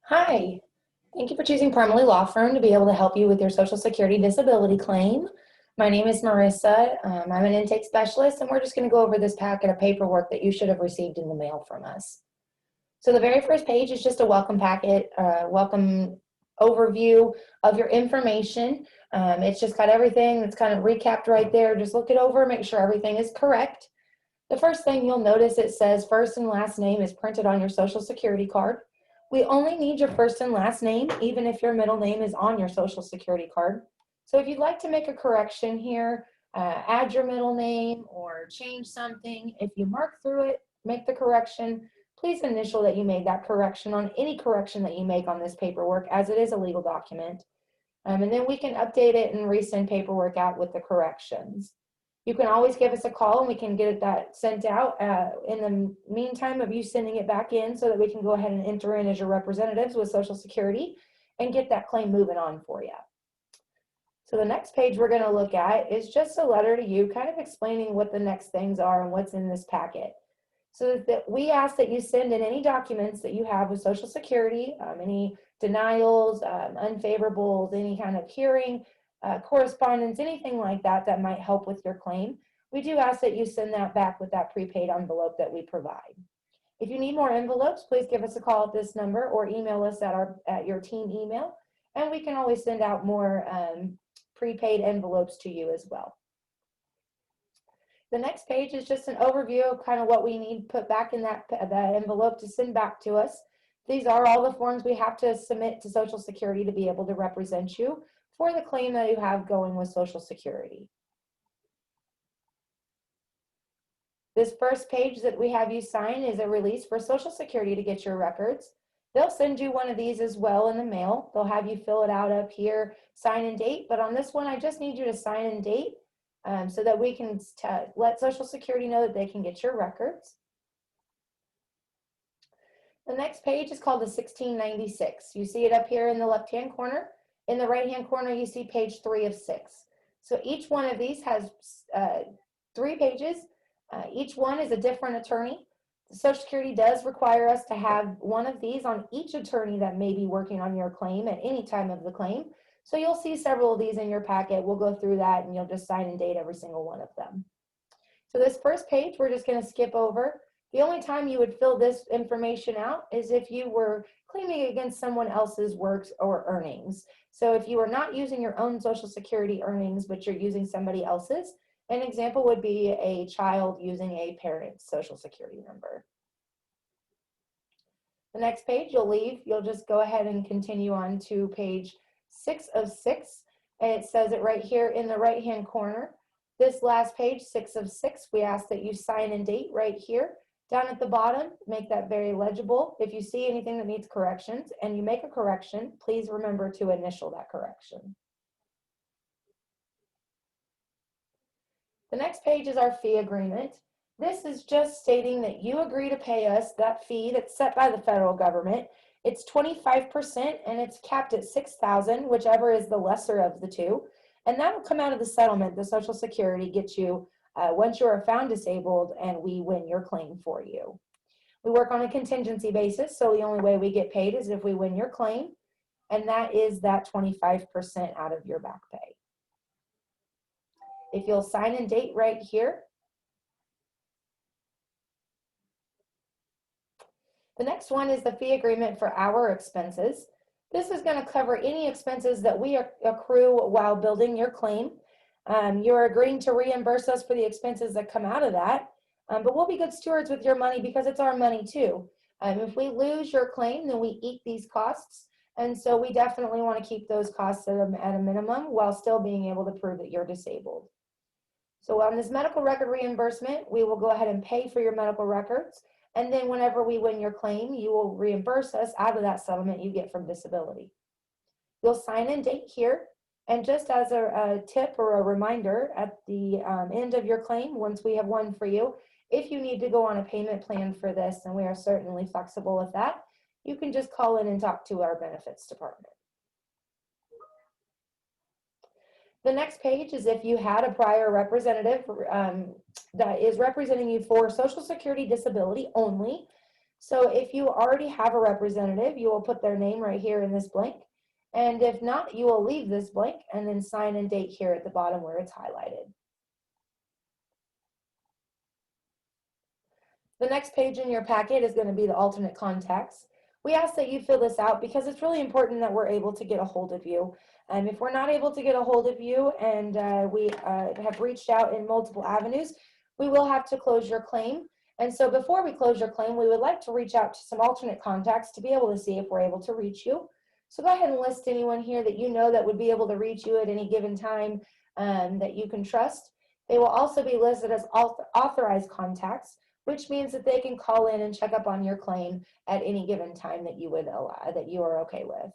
Hi, thank you for choosing Parmalee Law Firm to be able to help you with your Social Security disability claim. My name is Marissa. I'm an intake specialist, and we're just going to go over this packet of paperwork that you should have received in the mail from us. So the very first page is just a welcome packet, welcome overview of your information. It's just got everything that's kind of recapped right there. Just look it over, make sure everything is correct. The first thing you'll notice, it says first and last name is printed on your Social Security card. We only need your first and last name, even if your middle name is on your Social Security card. So if you'd like to make a correction here, add your middle name or change something, if you mark through it, make the correction, please initial that you made that correction on any correction that you make on this paperwork, as it is a legal document. And then we can update it and resend paperwork out with the corrections. You can always give us a call and we can get that sent out in the meantime of you sending it back in, so that we can go ahead and enter in as your representatives with Social Security and get that claim moving on for you. So the next page we're going to look at is just a letter to you, kind of explaining what the next things are and what's in this packet. So that we ask that you send in any documents that you have with Social Security, any denials, unfavorables, any kind of hearing, correspondence, anything like that that might help with your claim. We do ask that you send that back with that prepaid envelope that we provide. If you need more envelopes, please give us a call at this number or email us at your team email, and we can always send out more prepaid envelopes to you as well. The next page is just an overview of kind of what we need put back in that envelope to send back to us. These are all the forms we have to submit to Social Security to be able to represent you for the claim that you have going with Social Security. This first page that we have you sign is a release for Social Security to get your records. They'll send you one of these as well in the mail. They'll have you fill it out up here, sign and date, but on this one, I just need you to sign and date so that we can let Social Security know that they can get your records. The next page is called the 1696. You see it up here in the left-hand corner. In the right-hand corner, you see page 3 of 6. So each one of these has 3 pages. Each one is a different attorney. The Social Security does require us to have one of these on each attorney that may be working on your claim at any time of the claim. So you'll see several of these in your packet. We'll go through that and you'll just sign and date every single one of them. So this first page, we're just going to skip over. The only time you would fill this information out is if you were claiming against someone else's works or earnings. So if you are not using your own Social Security earnings, but you're using somebody else's, an example would be a child using a parent's Social Security number. The next page you'll just go ahead and continue on to page 6 of 6. And it says it right here in the right-hand corner. This last page, 6 of 6, we ask that you sign and date right here. Down at the bottom, make that very legible. If you see anything that needs corrections and you make a correction, please remember to initial that correction. The next page is our fee agreement. This is just stating that you agree to pay us that fee that's set by the federal government. It's 25% and it's capped at $6,000, whichever is the lesser of the two. And that will come out of the settlement the Social Security gets you once you are found disabled and we win your claim for you. We work on a contingency basis, so the only way we get paid is if we win your claim, and that is that 25% out of your back pay. If you'll sign and date right here. The next one is the fee agreement for our expenses. This is going to cover any expenses that we accrue while building your claim. You're agreeing to reimburse us for the expenses that come out of that, but we'll be good stewards with your money because it's our money too. If we lose your claim, then we eat these costs, and so we definitely want to keep those costs at a minimum while still being able to prove that you're disabled. So on this medical record reimbursement, we will go ahead and pay for your medical records, and then whenever we win your claim, you will reimburse us out of that settlement you get from disability. You'll sign and date here. And just as a tip or a reminder, at the end of your claim, once we have won for you, if you need to go on a payment plan for this, and we are certainly flexible with that, you can just call in and talk to our benefits department. The next page is if you had a prior representative that is representing you for Social Security disability only. So if you already have a representative, you will put their name right here in this blank. And if not, you will leave this blank and then sign and date here at the bottom where it's highlighted. The next page in your packet is going to be the alternate contacts. We ask that you fill this out because it's really important that we're able to get a hold of you. If we're not able to get a hold of you and we have reached out in multiple avenues, we will have to close your claim. And so before we close your claim, we would like to reach out to some alternate contacts to be able to see if we're able to reach you. So go ahead and list anyone here that you know that would be able to reach you at any given time that you can trust. They will also be listed as authorized contacts, which means that they can call in and check up on your claim at any given time that you would allow, that you are okay with.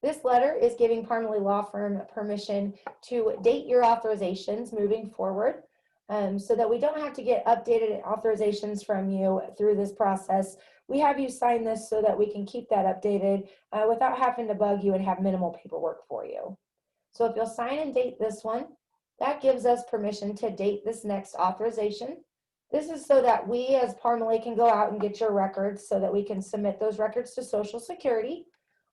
This letter is giving Parmalee Law Firm permission to date your authorizations moving forward, so that we don't have to get updated authorizations from you through this process. We have you sign this so that we can keep that updated without having to bug you and have minimal paperwork for you. So if you'll sign and date this one, that gives us permission to date this next authorization. This is so that we as Parmalee can go out and get your records so that we can submit those records to Social Security.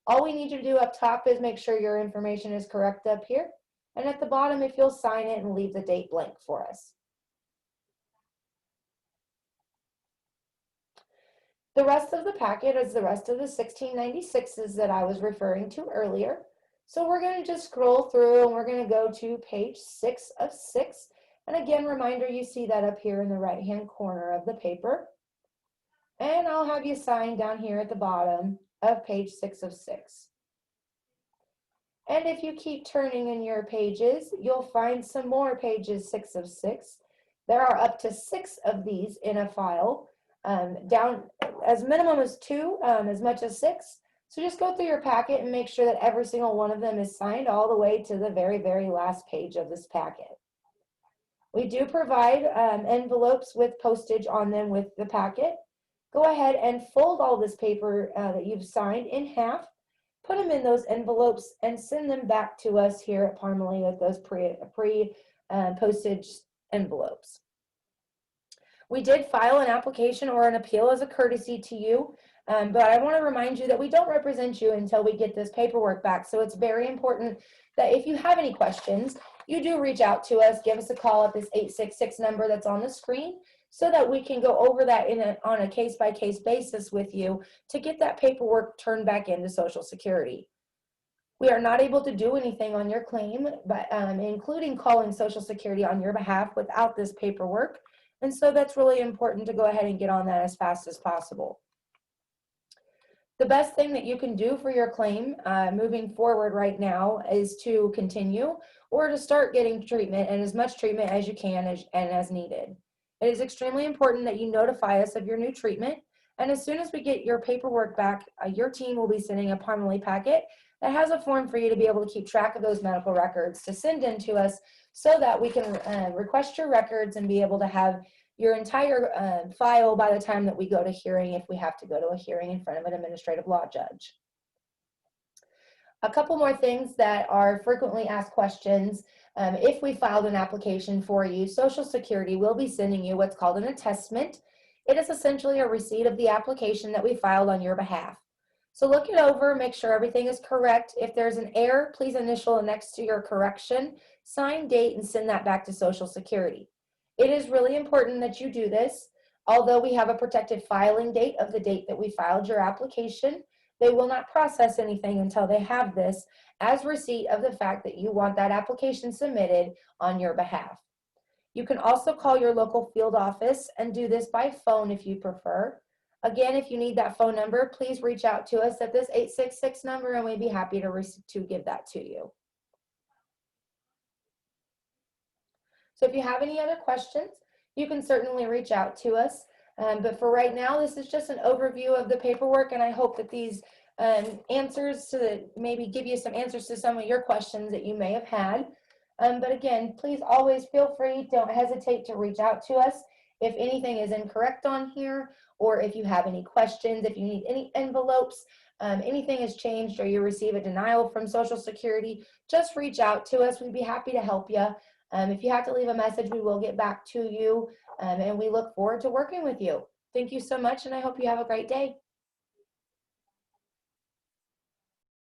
All we need to do up top is make sure your information is correct up here. And at the bottom, if you'll sign it and leave the date blank for us. The rest of the packet is the rest of the 1696s that I was referring to earlier. So we're going to just scroll through and we're going to go to page 6 of 6. And again, reminder, you see that up here in the right-hand corner of the paper. And I'll have you sign down here at the bottom of page 6 of 6. And if you keep turning in your pages, you'll find some more pages 6 of 6. There are up to 6 of these in a file, down as minimum as 2, as much as 6. So just go through your packet and make sure that every single one of them is signed all the way to the very, very last page of this packet. We do provide envelopes with postage on them with the packet. Go ahead and fold all this paper that you've signed in half, put them in those envelopes, and send them back to us here at Parmalee with those pre-postage envelopes. We did file an application or an appeal as a courtesy to you, but I want to remind you that we don't represent you until we get this paperwork back. So it's very important that if you have any questions, you do reach out to us, give us a call at this 866 number that's on the screen so that we can go over that on a case-by-case basis with you to get that paperwork turned back into Social Security. We are not able to do anything on your claim, but including calling Social Security on your behalf without this paperwork. And so that's really important to go ahead and get on that as fast as possible. The best thing that you can do for your claim moving forward right now is to continue or to start getting treatment, and as much treatment as you can and as needed. It is extremely important that you notify us of your new treatment, and as soon as we get your paperwork back, your team will be sending a Parmalee packet that has a form for you to be able to keep track of those medical records to send in to us so that we can request your records and be able to have your entire file by the time that we go to hearing, if we have to go to a hearing in front of an administrative law judge. A couple more things that are frequently asked questions. If we filed an application for you, Social Security will be sending you what's called an attestment. It is essentially a receipt of the application that we filed on your behalf. So look it over, make sure everything is correct. If there's an error, please initial next to your correction, sign, date, and send that back to Social Security. It is really important that you do this. Although we have a protected filing date of the date that we filed your application, they will not process anything until they have this as receipt of the fact that you want that application submitted on your behalf. You can also call your local field office and do this by phone if you prefer. Again, if you need that phone number, please reach out to us at this 866 number and we'd be happy to give that to you. So if you have any other questions, you can certainly reach out to us. But for right now, this is just an overview of the paperwork, and I hope that these answers to maybe give you some answers to some of your questions that you may have had. But again, please always feel free, don't hesitate to reach out to us if anything is incorrect on here, or if you have any questions, if you need any envelopes, anything has changed or you receive a denial from Social Security, just reach out to us. We'd be happy to help you. If you have to leave a message, we will get back to you, and we look forward to working with you. Thank you so much, and I hope you have a great day.